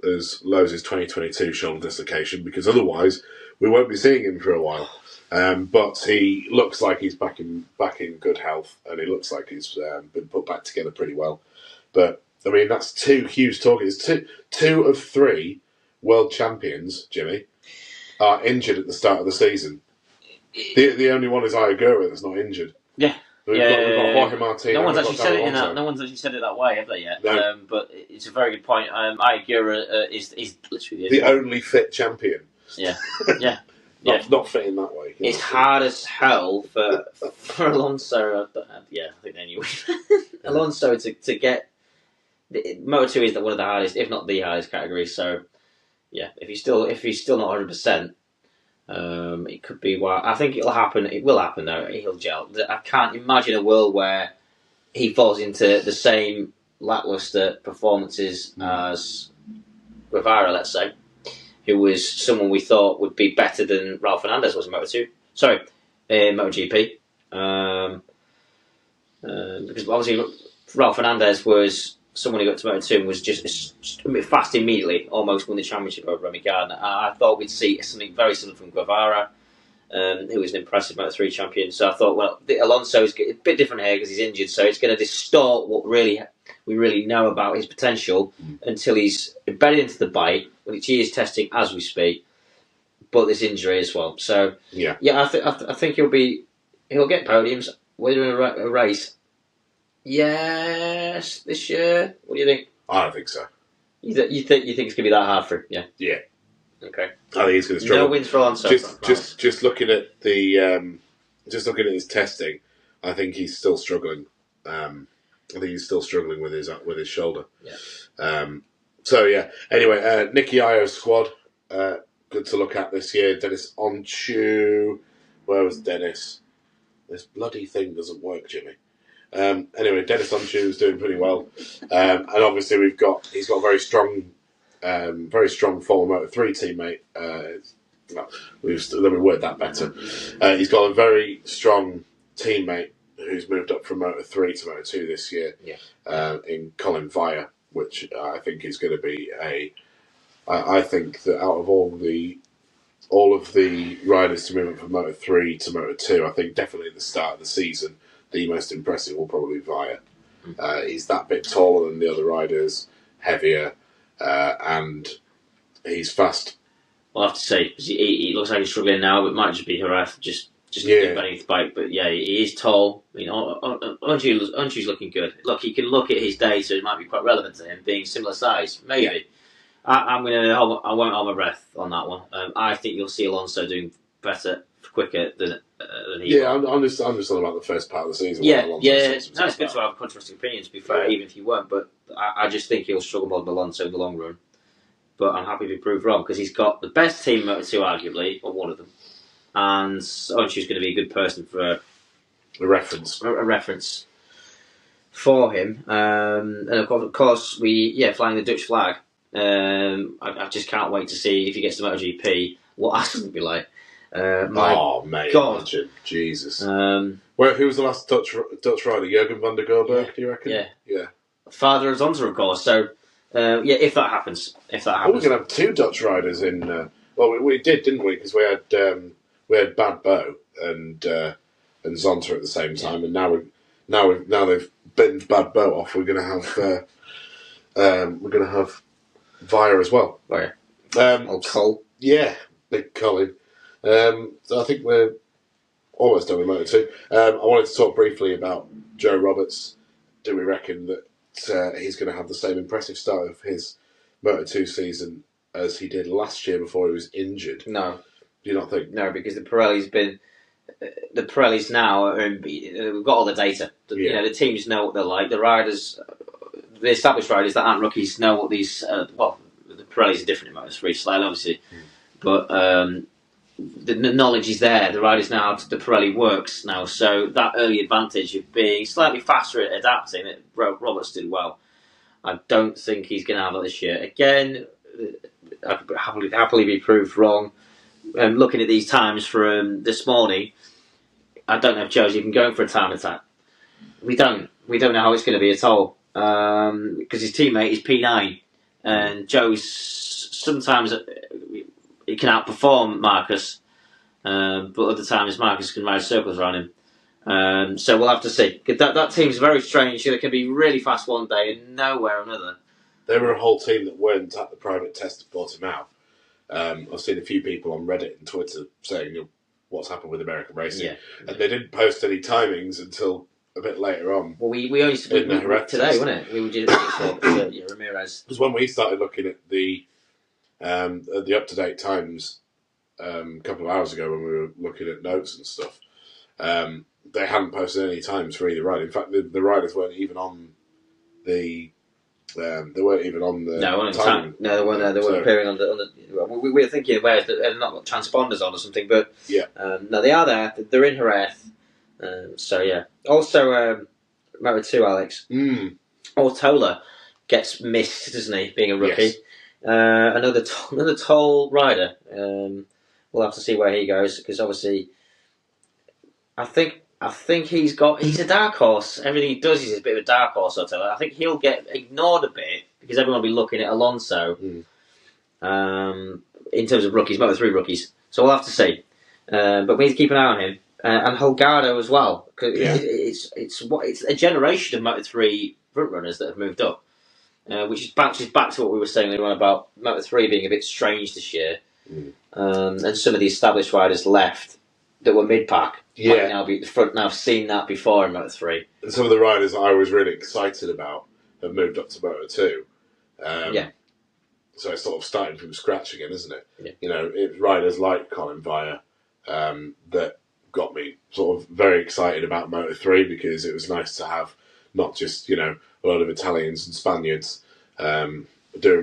Lowes' 2022 shoulder dislocation, because otherwise we won't be seeing him for a while. But he looks like he's back in good health, and he looks like he's been put back together pretty well. But I mean, that's two huge targets. Two of three world champions, Jimmy, are injured at the start of the season. The only one is Ayagura that's not injured. Yeah. We've got Jorge Martin. No one's actually said it that way, have they yet? No. But it's a very good point. Ayagura is literally the only fit champion. Yeah. Not fit in that way. It's hard as hell for Alonso. I think anyway. Alonso to get Moto2 is one of the hardest, if not the hardest category. So yeah, if he's still not 100%. It could be wild. I think it'll happen. It will happen though. He'll gel. I can't imagine a world where he falls into the same lackluster performances as Guevara, let's say, who was someone we thought would be better than Raul Fernandez was in Moto2. Sorry, MotoGP. Because obviously Raul Fernandez was someone who got to Moto2 and was just fast immediately, almost won the championship over Remy Gardner. I thought we'd see something very similar from Guevara, who was an impressive Moto3 champion. So I thought, well, Alonso is a bit different here because he's injured, so it's going to distort what we really know about his potential until he's embedded into the bike, which he is testing as we speak, but this injury as well. So I think he'll get podiums, whether in a race. Yes, this year. What do you think? I don't think so. You think it's going to be that hard for him? Yeah. Yeah. Okay. I think he's going to struggle. No wins for Alonso. Just looking at his testing, I think he's still struggling. I think he's still struggling with his shoulder. Yeah. So yeah. Anyway, Nicky Io's squad good to look at this year. Dennis Onchu. Where was Dennis? This bloody thing doesn't work, Jimmy. Anyway, Dennis Onchu is doing pretty well, and obviously he's got a very strong former Moto3 teammate. Let me word that better. He's got a very strong teammate who's moved up from Moto3 to Moto2 this year. In Colin Vire, which I think is going to be I think that out of all of the riders to move up from Moto3 to Moto2, I think definitely at the start of the season, the most impressive will probably be Vire. He's that bit taller than the other riders, heavier, and he's fast. I'll have to say, he looks like he's struggling now, but it might just be Jerez, just beneath the bike. But yeah, he is tall. I mean, Onchu's looking good. Look, you can look at his data, it might be quite relevant to him, being similar size, maybe. Yeah. I won't hold my breath on that one. I think you'll see Alonso doing better, quicker than he. Yeah, I'm just on about the first part of the season. Yeah. No, it's good to have contrasting opinions. To be fair, even if you weren't, but I just think he'll struggle more than Alonso in the long run. But I'm happy to be proved wrong because he's got the best team Moto2, arguably, or one of them, and Onchu's going to be a good person for a reference for him. And of course, flying the Dutch flag. I just can't wait to see if he gets to MotoGP what that's going to be like. Mate, God. Imagine. Jesus. Who was the last Dutch rider? Jurgen van der Gerberg, do you reckon? Yeah. Father of Zonta, of course. So, if that happens. We're going to have two Dutch riders in. We did, didn't we? Because we had Bad Bo and Zonta at the same time, and now they've binned Bad Bo off. We're going to have Vire as well. Old Cole. Yeah, big Colin. So I think we're almost done with Moto2. I wanted to talk briefly about Joe Roberts. Do we reckon that he's going to have the same impressive start of his Moto2 season as he did last year before he was injured? No. Do you not think? No, because the Pirellis now, we've got all the data. The teams know what they're like. The riders, the established riders that aren't rookies know what these, the Pirellis are different in Moto3 slightly, obviously. But the knowledge is there. The riders know how the Pirelli works now. So that early advantage of being slightly faster at adapting, that Roberts did well. I don't think he's going to have that this year. Again, I could happily be proved wrong. Looking at these times from this morning, I don't know if Joe's even going for a time attack. We don't know how it's going to be at all. Because his teammate is P9. And Joe's sometimes he can outperform Marcus, but other times Marcus can ride circles around him. So we'll have to see. That team's very strange. They can be really fast one day and nowhere another. They were a whole team that weren't at the private test that brought him out. I've seen a few people on Reddit and Twitter saying what's happened with American racing, and they didn't post any timings until a bit later on. Well, we only spoke today, wasn't it? We did Ramirez. Because when we started looking at the up-to-date times a couple of hours ago when we were looking at notes and stuff, they hadn't posted any times for either rider. In fact, the riders weren't even on the. They weren't even on the. Timing. No, they weren't. They weren't appearing on the. We were thinking where they're not got transponders on or something, but no, they are there. They're in Jerez. So yeah. Also, Moto2, Alex. Ortola gets missed, doesn't he? Being a rookie. Yes. Another tall rider. We'll have to see where he goes because obviously, I think he's a dark horse. Everything he does is a bit of a dark horse. I think he'll get ignored a bit because everyone will be looking at Alonso in terms of rookies, Moto3 rookies. So we'll have to see. But we need to keep an eye on him and Holgado as well. Cause it's a generation of Moto3 front runners that have moved up, which is back to what we were saying earlier on about Moto3 being a bit strange this year, and some of the established riders left that were mid-pack. Might now be at the front. Now I've seen that before in Moto3. And some of the riders that I was really excited about have moved up to Moto2. So it's sort of starting from scratch again, isn't it? Yeah. You know, it's riders like Colin Vire that got me sort of very excited about Moto3 because it was nice to have not just, a lot of Italians and Spaniards doing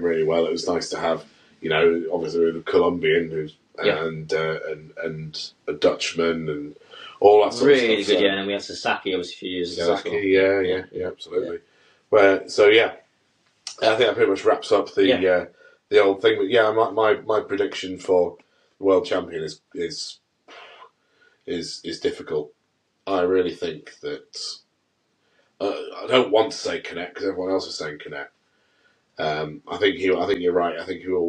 really well. It was nice to have, you know, obviously the Colombian who's Yeah. and a Dutchman and all that sort of Really stuff. good, yeah. And we had Sasaki obviously a few years ago. Sasaki, as well. yeah, absolutely. Well, so yeah, I think that pretty much wraps up the old thing. But yeah, my prediction for the world champion is difficult. I really think that I don't want to say Canet because everyone else is saying Canet. I think you're right. I think he will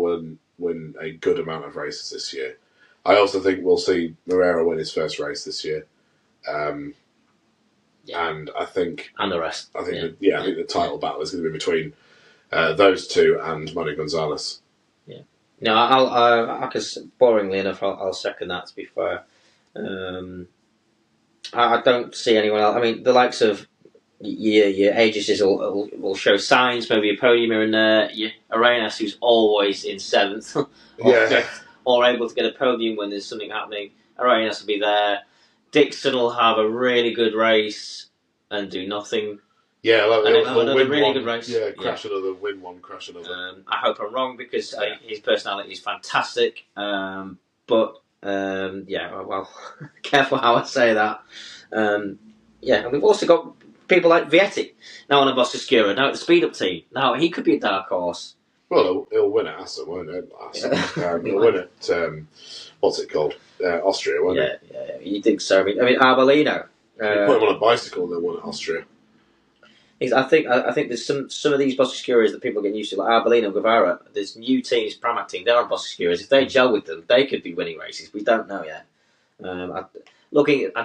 win a good amount of races this year. I also think we'll see Moreira win his first race this year. And I think and the rest. I think I think the title battle is going to be between those two and Manu Gonzalez. Yeah. No, I guess boringly enough, I'll second that. To be fair, I don't see anyone else. I mean, the likes of your Aegis will show signs, maybe a podium here and there. Your Arenas, who's always in 7th or 5th, or able to get a podium when there's something happening. Arenas will be there. Dixon will have a really good race and do nothing. Yeah, another really one, good race. Yeah, crash another, win one, crash another. I hope I'm wrong because his personality is fantastic. But well, careful how I say that. And we've also got people like Vietti now on a Boscoscura, now at the speed up team. Now he could be a dark horse. Well, he'll win at Assen, won't he? He'll win at what's it called? Austria, won't he? Yeah. You think so? I mean, Arbolino. You put him on a bicycle and they'll win at Austria. I think there's some of these Boscoscuras that people are getting used to, like Arbolino, Guevara. There's new teams, Pramac team. They're on Boscoscuras. If they gel with them, they could be winning races. We don't know yet. I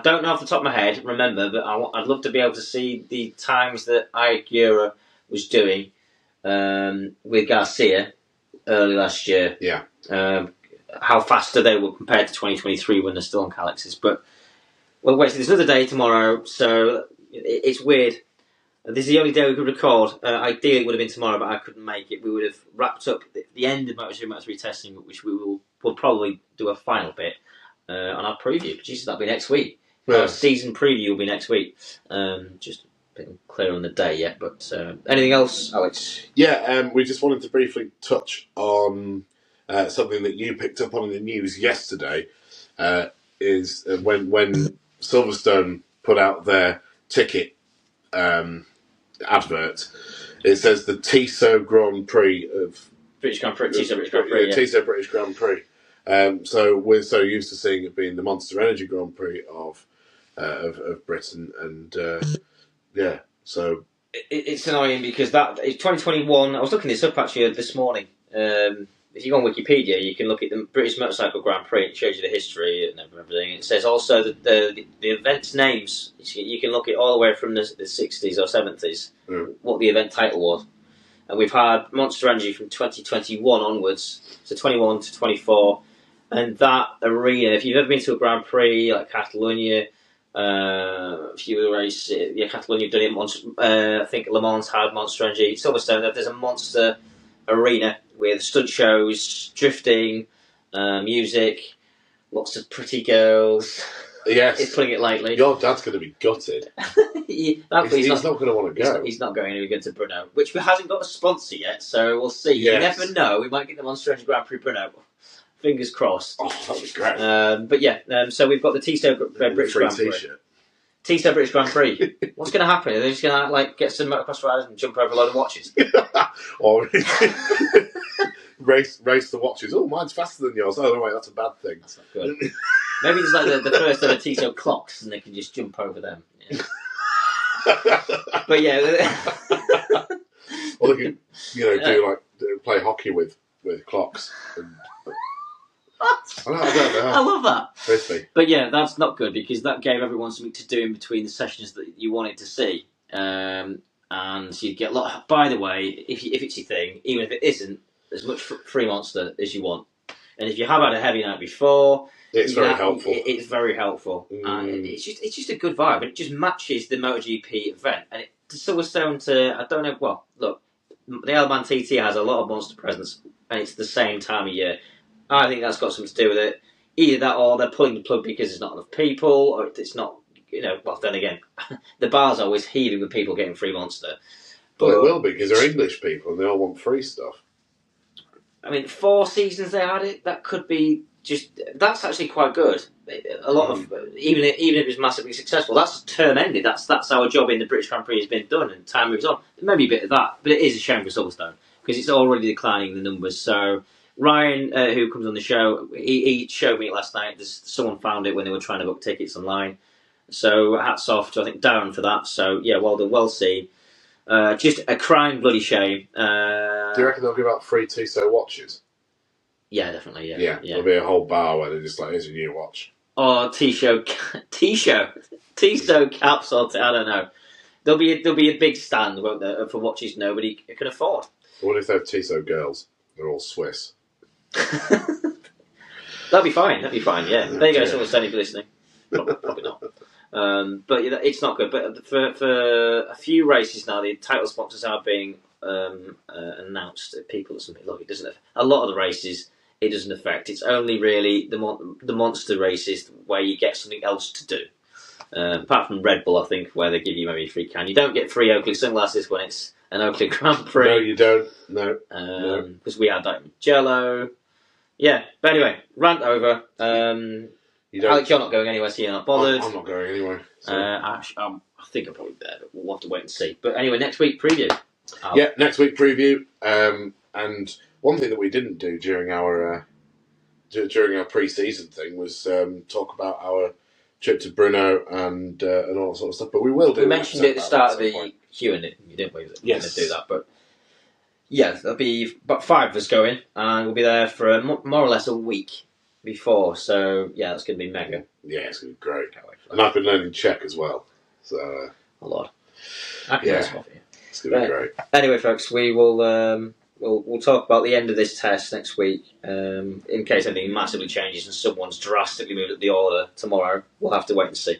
don't know off the top of my head, remember, but I'd love to be able to see the times that Ayakura was doing with Garcia early last year. Yeah. How faster they were compared to 2023 when they're still on Calixes. But, well, wait, so there's another day tomorrow, so it's weird. This is the only day we could record. Ideally, it would have been tomorrow, but I couldn't make it. We would have wrapped up the end of Moto2 Moto3 testing, which we'll probably do a final bit on our preview. Jesus, that'll be next week. Yeah. Our season preview will be next week. Just a bit clear on the day yet, but anything else, Alex? Yeah, we just wanted to briefly touch on something that you picked up on in the news yesterday. Is when Silverstone put out their ticket advert, it says the Tissot Grand Prix of British Grand Prix, Tissot British Grand Prix, Tissot British Grand Prix. So we're so used to seeing it being the Monster Energy Grand Prix of Britain, and so it's annoying because that it's 2021. I was looking this up actually this morning. If you go on Wikipedia, you can look at the British Motorcycle Grand Prix. It shows you the history and everything. It says also that the event's names. You can look at all the way from the 60s or 70s, what the event title was. And we've had Monster Energy from 2021 onwards, so 21 to 24. And that arena, if you've ever been to a Grand Prix like Catalonia, a few other races, Catalonia have done it. I think Le Mans had Monster Energy. Silverstone, there's a monster arena with stunt shows, drifting, music, lots of pretty girls. Yes. It's putting it lightly. Your dad's going to be gutted. He's not going to want to go. He's not going to go to Brno, which hasn't got a sponsor yet, so we'll see. Yes. You never know. We might get the Monster Energy Grand Prix Brno. Fingers crossed. Oh, that would be great. But yeah, so we've got the Tissot British Grand Prix. Tissot British Grand Prix. What's going to happen? Are they just going to get some motocross riders and jump over a load of watches? Or race the watches. Oh, mine's faster than yours. Oh, no, wait, that's a bad thing. That's not good. Maybe it's like the first ever Tissot clocks and they can just jump over them. Yeah. But yeah. Or they can, play hockey with clocks. I love that. Frisbee. But yeah, that's not good because that gave everyone something to do in between the sessions that you wanted to see. And you'd get a lot. By the way, if it's your thing, even if it isn't, as much free Monster as you want. And if you have had a heavy night before, it's very helpful. It's very helpful, and it's just a good vibe, and it just matches the MotoGP event. And to Silverstone I don't know. Well, look, the Elman TT has a lot of monster presence, and it's the same time of year. I think that's got something to do with it. Either that, or they're pulling the plug because there's not enough people, or it's not. Well, then again, the bar's always heaving with people getting free Monster. But it will be because they're English people and they all want free stuff. I mean, 4 seasons they had it. That could be that's actually quite good. A lot of even if it's massively successful, that's term ended. That's our job in the British Grand Prix has been done, and time moves on. There may be a bit of that, but it is a shame for Silverstone because it's already declining the numbers. So Ryan, who comes on the show, he showed me it last night. Someone found it when they were trying to book tickets online. So hats off to I think Darren for that. So yeah, well done, well seen. Just a crying bloody shame. Do you reckon they'll give out free Tissot watches? Yeah, definitely. Yeah. There'll be a whole bar where they're just like, here's a new watch. Or Tissot caps or I don't know. There'll be a big stand, won't there, for watches nobody can afford. What if they have Tissot girls? They're all Swiss. That'd be fine. Yeah. There you go. Someone's saying if you're listening. Probably not. But it's not good. But for a few races now, the title sponsors are being announced. People, look, it doesn't. A lot of the races, it doesn't affect. It's only really the monster races where you get something else to do. Apart from Red Bull, I think, where they give you maybe a free can. You don't get free Oakley sunglasses when it's an Oakley Grand Prix. No, you don't. No. Because we had that with Jello. Yeah, but anyway, rant over. Alex, you're not going anywhere, so you're not bothered. I'm not going anywhere. So. I think I'm probably there, but we'll have to wait and see. But anyway, next week preview. Yeah, next week preview. And one thing that we didn't do during our pre-season thing was talk about our trip to Brno and all that sort of stuff. But we will do. We mentioned it at the start of the Q&A, didn't we? Yes. We're going to do that, but yeah, there'll be about 5 of us going, and we'll be there for more or less a week before. So yeah, that's going to be mega. Yeah, it's going to be great. And I've been learning Czech as well. So a lot. I can do this for you. It's going to be great. Anyway, folks, we will we'll talk about the end of this test next week. In case anything massively changes and someone's drastically moved up the order tomorrow, we'll have to wait and see.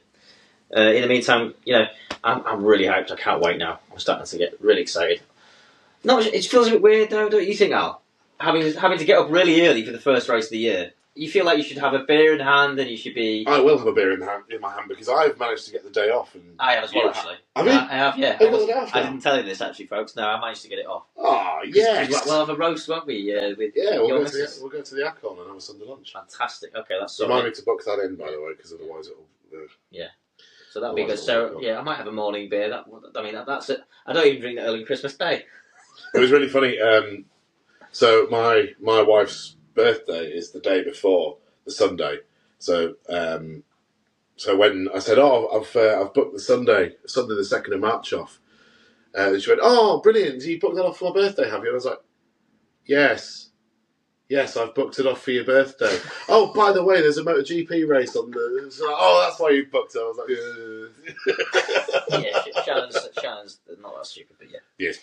In the meantime, I'm really hyped. I can't wait now. I'm starting to get really excited. No, it feels a bit weird though, don't you think, Al? Having to get up really early for the first race of the year. You feel like you should have a beer in hand and you should be... I will have a beer in my hand because I've managed to get the day off. And I have as well, actually. Have you? I have, yeah. I didn't tell you this, actually, folks. No, I managed to get it off. Oh, yes. We'll have a roast, won't we? We'll go to the Acon and have a Sunday lunch. Fantastic. Okay, that's so. Remind me to book that in, by the way, because otherwise it'll... Yeah. So that'll be good. So, yeah, I might have a morning beer. That's it. I don't even drink that early Christmas Day. It was really funny. So my wife's birthday is the day before the Sunday. So when I said, I've booked the Sunday the 2nd of March off, she went, oh, brilliant, you booked that off for my birthday, have you? And I was like, yes, I've booked it off for your birthday. Oh, by the way, there's a MotoGP race on the... So like, oh, that's why you booked it. I was like, yeah, Shannon's not that stupid, but yeah. Yes.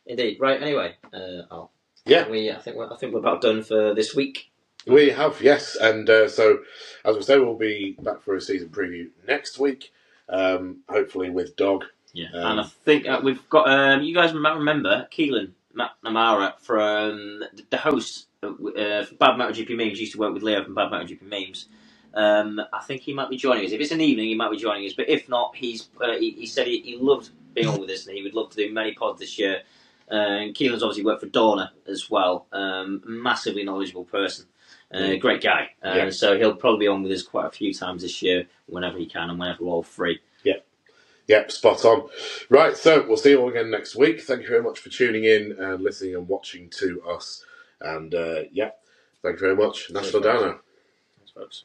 Indeed. Right, anyway, Al. Yeah. I think we're about done for this week. We have, yes, and so as we say, we'll be back for a season preview next week, hopefully with Dog. Yeah, and I think we've got. You guys might remember Keelan McNamara from the host for Bad MotoGP Memes. Used to work with Leo from Bad MotoGP Memes. I think he might be joining us. If it's an evening, he might be joining us. But if not, he said he loved being on with us, and he would love to do many pods this year. And Keelan's obviously worked for Dorna as well. Massively knowledgeable person. Great guy. So he'll probably be on with us quite a few times this year, whenever he can and whenever we're all free. Yep, spot on. Right, so we'll see you all again next week. Thank you very much for tuning in and listening and watching to us. And thank you very much. National Dano. Thanks, folks.